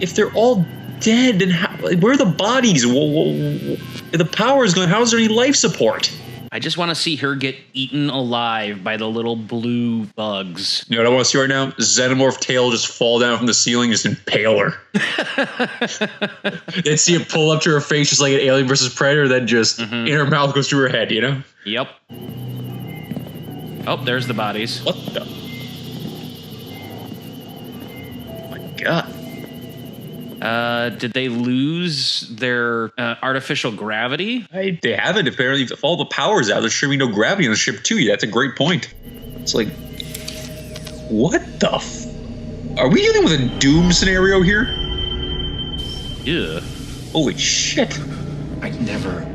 if they're all dead, then how, where are the bodies? The power's gone. How is there any life support? I just want to see her get eaten alive by the little blue bugs. You know what I want to see right now? Xenomorph tail just fall down from the ceiling, just impale her. Then see it pull up to her face just like an Alien versus Predator, then just in her mouth goes through her head, you know? Yep. Oh, there's the bodies. What the? Oh my God. Did they lose their artificial gravity? They haven't. Apparently, if all the power's out, there should be no gravity on the ship, too. That's a great point. It's like, what the Are we dealing with a doom scenario here? Yeah. Holy shit. I never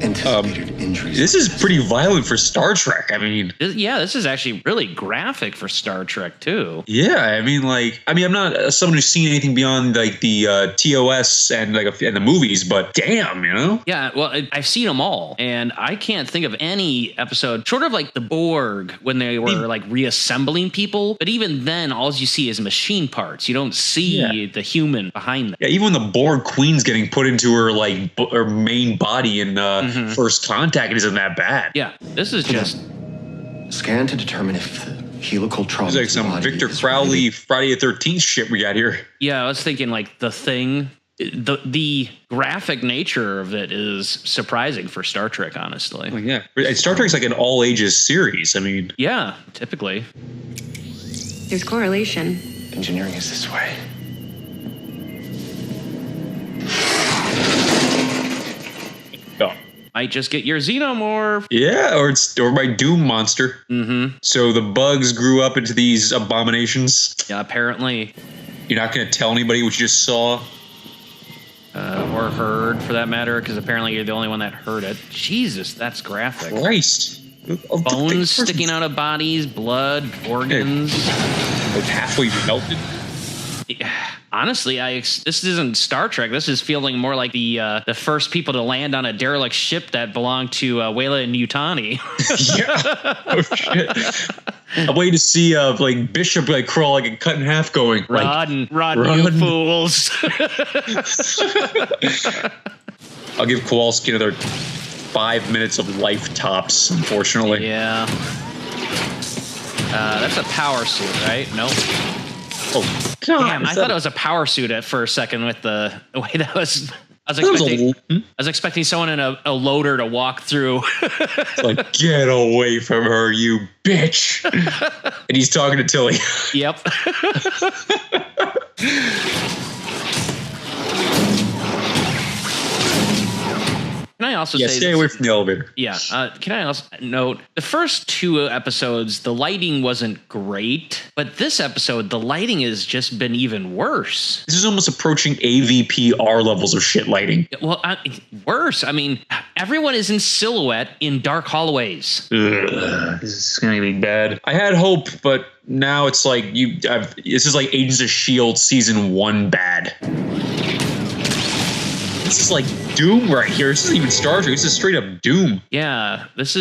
anticipated injuries. This is pretty violent for Star Trek. I mean, yeah, this is actually really graphic for Star Trek too. Yeah, I mean, I'm not someone who's seen anything beyond like the TOS and and the movies, but damn, you know? Yeah, well, I've seen them all, and I can't think of any episode short of like the Borg when they were like reassembling people. But even then, all you see is machine parts. You don't see the human behind them. Yeah, even when the Borg Queen's getting put into her her main body in First Contact, it isn't that bad. Yeah, this is just scan to determine if the helical trauma. It's like some Victor Crowley Friday the 13th shit we got here. Yeah, I was thinking like The Thing. The graphic nature of it is surprising for Star Trek, honestly. Well, yeah, Star Trek's like an all ages series. I mean, yeah, typically. There's correlation. Engineering is this way. Oh. Might just get your xenomorph. Yeah, or my Doom monster. So the bugs grew up into these abominations. Yeah, apparently. You're not going to tell anybody what you just saw? Or heard, for that matter, because apparently you're the only one that heard it. Jesus, that's graphic. Christ. Bones sticking out of bodies, blood, organs. Like halfway melted. Honestly, this isn't Star Trek. This is feeling more like the first people to land on a derelict ship that belonged to Weyla and Yutani. Yeah. Oh, shit. I'm waiting to see like Bishop crawl like a cut in half going. Run, you fools. I'll give Kowalski another 5 minutes of life tops, unfortunately. Yeah. That's a power suit, right? Nope. Oh, God. Damn, I thought it was a power suit for a second with the way that was. I was expecting someone in a loader to walk through. It's like, get away from her, you bitch. And he's talking to Tilly. Yep. Can I also say stay away from the elevator. Yeah. Can I also note the first two episodes, the lighting wasn't great, but this episode, the lighting has just been even worse. This is almost approaching AVPR levels of shit lighting. Well, worse. I mean, everyone is in silhouette in dark hallways. Ugh, this is going to be bad. I had hope, but now it's like this is like Agents of S.H.I.E.L.D. season 1 bad. This is like Doom right here. This isn't even Star Trek. This is straight up Doom. Yeah, it's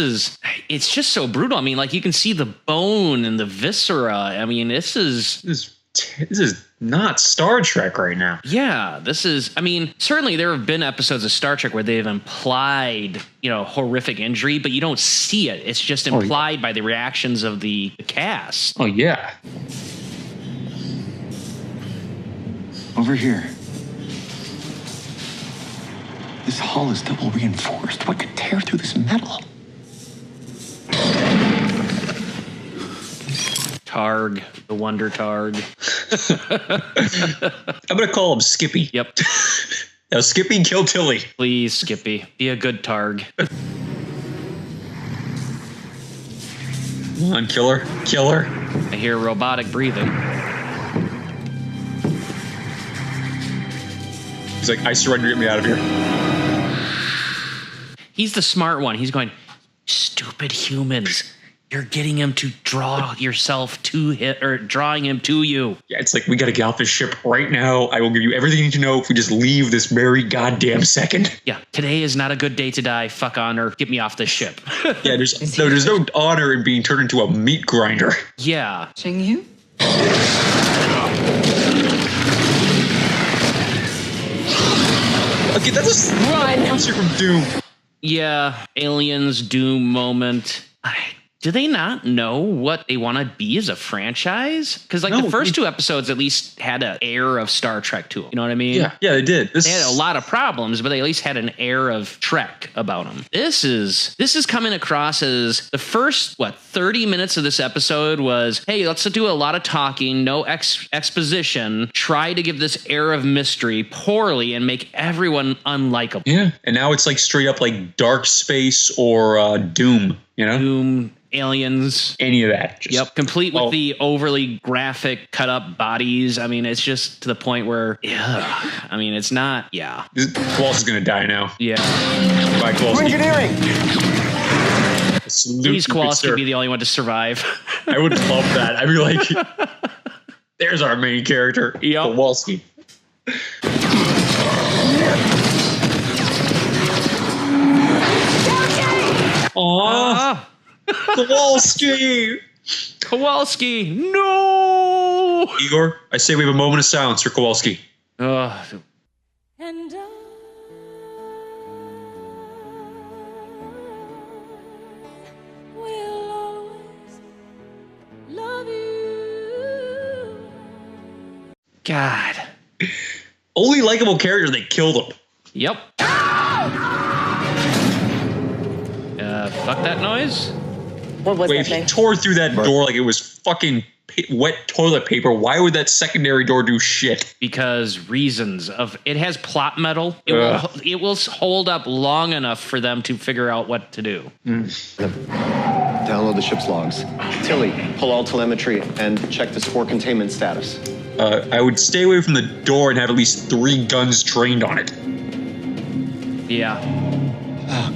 just so brutal. I mean, like you can see the bone and the viscera. I mean, this is not Star Trek right now. Yeah, I mean, certainly there have been episodes of Star Trek where they've implied, horrific injury, but you don't see it. It's just implied by the reactions of the cast. Oh, yeah. Over here. This hull is double reinforced. What could tear through this metal? Targ, the Wonder Targ. I'm going to call him Skippy. Yep. Now, Skippy, kill Tilly. Please, Skippy. Be a good Targ. Come on, kill her. Kill her. I hear robotic breathing. He's like, I surrender, get me out of here. He's the smart one. He's going, stupid humans. You're getting him to draw yourself to him, or drawing him to you. Yeah, it's like, we got to get off this ship right now. I will give you everything you need to know if we just leave this very goddamn second. Yeah, today is not a good day to die. Fuck honor. Get me off this ship. Yeah, there's no honor in being turned into a meat grinder. Yeah. Watching you? Okay, that's a monster from Doom. Yeah, Aliens, Doom moment. Do they not know what they want to be as a franchise? Because the first two episodes at least had an air of Star Trek to them. You know what I mean? Yeah, they did. They had a lot of problems, but they at least had an air of Trek about them. This is coming across as the first 30 minutes of this episode was, hey, let's do a lot of talking, no exposition, try to give this air of mystery poorly and make everyone unlikable. Yeah, and now it's like straight up like Dark Space or Doom. You know, Doom, Aliens, any of that. Complete with the overly graphic cut up bodies. I mean, it's just to the point where, I mean, it's not. Yeah, Kowalski's gonna die now. Yeah, bye, Kowalski. Engineering. Please, Kowalski be the only one to survive. I would love that. I'd be like, there's our main character, Kowalski. Aww. Kowalski! Kowalski! No! Igor, I say we have a moment of silence for Kowalski. And I will always love you. God. Only likable character, they killed him. Yep. Fuck that noise? What was Wait, that if thing? he tore through that door like it was fucking wet toilet paper, why would that secondary door do shit? Because reasons of it has plot metal. It will hold up long enough for them to figure out what to do. Download the ship's logs. Tilly, pull all telemetry and check the spore containment status. I would stay away from the door and have at least 3 guns trained on it. Yeah.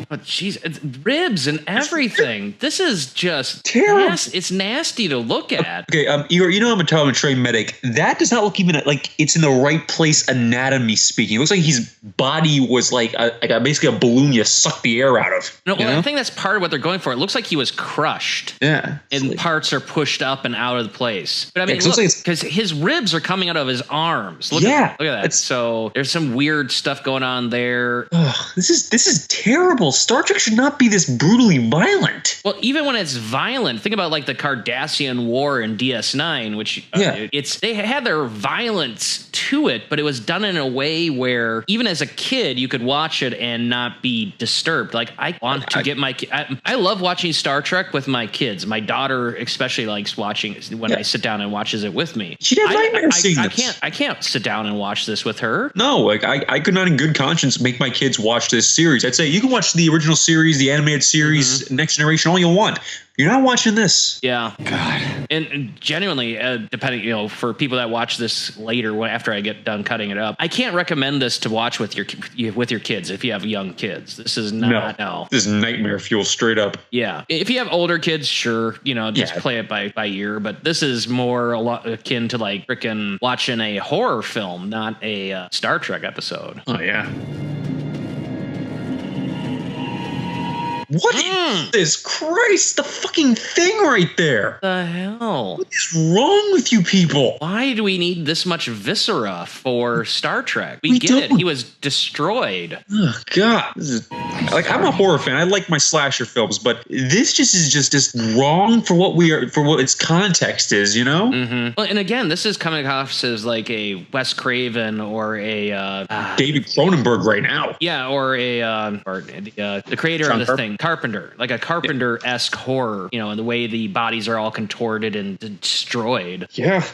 But jeez, it's ribs and everything. This is just terrible. It's nasty to look at. Okay, Igor, you know I'm a trained medic. That does not look even like it's in the right place anatomy speaking. It looks like his body was like basically a balloon you suck the air out of. No, well, I think that's part of what they're going for. It looks like he was crushed. Yeah. And parts are pushed up and out of the place. But I mean, look, because his ribs are coming out of his arms. Look at that. So there's some weird stuff going on there. This is terrible. Star Trek should not be this brutally violent. Well, even when it's violent, think about like the Cardassian War in DS9, which they had their violence to it, but it was done in a way where even as a kid you could watch it and not be disturbed. Like I want to get my I love watching Star Trek with my kids. My daughter especially likes watching when I sit down and watches it with me. She'd have nightmares seeing this. I can't sit down and watch this with her. No, like I could not in good conscience make my kids watch this series. I'd say you can watch the original series, the animated series, Next Generation, all you want. You're not watching this. Yeah. God. And genuinely, depending, for people that watch this later, after I get done cutting it up, I can't recommend this to watch with your kids if you have young kids. This is not. No. This is nightmare fuel straight up. Yeah. If you have older kids, sure, just play it by ear. But this is more a lot akin to like freaking watching a horror film, not a Star Trek episode. Oh yeah. What is this? Christ, the fucking thing right there. The hell? What is wrong with you people? Why do we need this much viscera for Star Trek? We get it. He was destroyed. Oh, God. This is, I'm a horror fan. I like my slasher films, but this is just wrong for what its context is, you know? Mm-hmm. Well, and again, this is coming off as like a Wes Craven or a David Cronenberg right now. Yeah, or the creator of this thing. Carpenter, like a Carpenter-esque horror, and the way the bodies are all contorted and destroyed. Yeah.